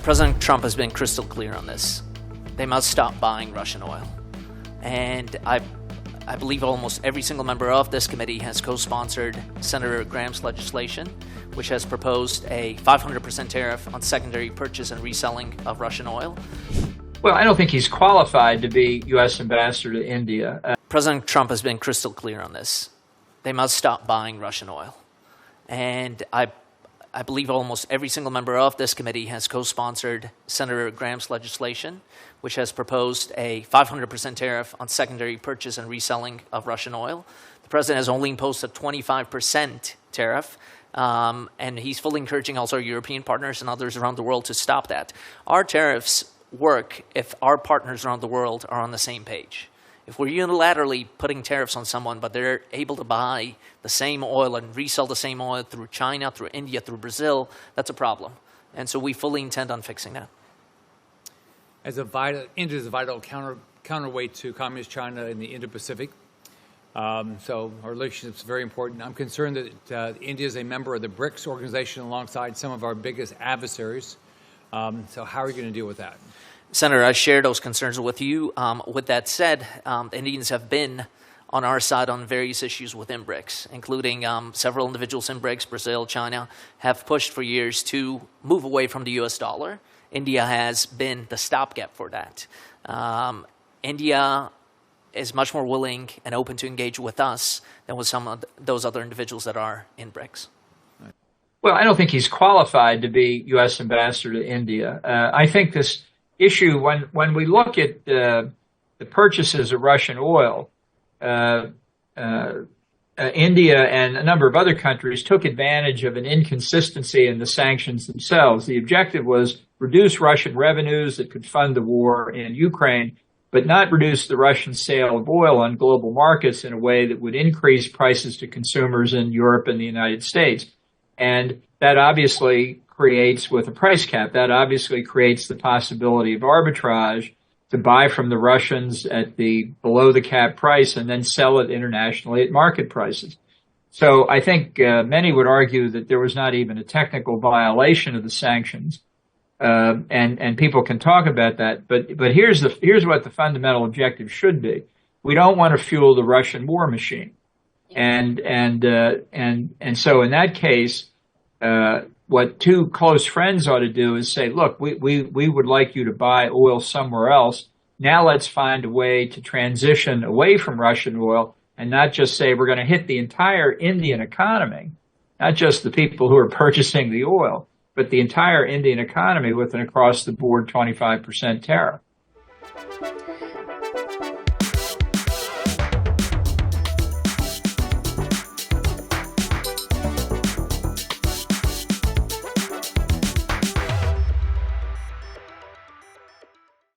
President Trump has been crystal clear on this. They must stop buying Russian oil. And I believe almost every single member of this committee has co-sponsored Senator Graham's legislation, which has proposed a 500% tariff on secondary purchase and reselling of Russian oil. Well, I don't think he's qualified to be U.S. ambassador to India. President Trump has been crystal clear on this. They must stop buying Russian oil. And I believe almost every single member of this committee has co-sponsored Senator Graham's legislation, which has proposed a 500% tariff on secondary purchase and reselling of Russian oil. The president has only imposed a 25% tariff, and he's fully encouraging also our European partners and others around the world to stop that. Our tariffs work if our partners around the world are on the same page. If we're unilaterally putting tariffs on someone, but they're able to buy the same oil and resell the same oil through China, through India, through Brazil, that's a problem. And so we fully intend on fixing that. India is a vital counterweight to communist China in the Indo-Pacific. So our relationship is very important. I'm concerned that India is a member of the BRICS organization alongside some of our biggest adversaries. So how are you going to deal with that? Senator, I share those concerns with you. With that said, Indians have been on our side on various issues within BRICS, including several individuals in BRICS, Brazil, China, have pushed for years to move away from the U.S. dollar. India has been the stopgap for that. India is much more willing and open to engage with us than with some of those other individuals that are in BRICS. Well, I don't think he's qualified to be U.S. ambassador to India. I think this issue, when we look at the purchases of Russian oil, India and a number of other countries took advantage of an inconsistency in the sanctions themselves. The objective was reduce Russian revenues that could fund the war in Ukraine, but not reduce the Russian sale of oil on global markets in a way that would increase prices to consumers in Europe and the United States. And that obviously creates, with a price cap, that obviously creates the possibility of arbitrage to buy from the Russians at the below the cap price and then sell it internationally at market prices. So I think many would argue that there was not even a technical violation of the sanctions, and people can talk about that. But here's what the fundamental objective should be: we don't want to fuel the Russian war machine, and so in that case, what two close friends ought to do is say, look, we would like you to buy oil somewhere else. Now let's find a way to transition away from Russian oil and not just say we're going to hit the entire Indian economy, not just the people who are purchasing the oil, but the entire Indian economy with an across-the-board 25% tariff.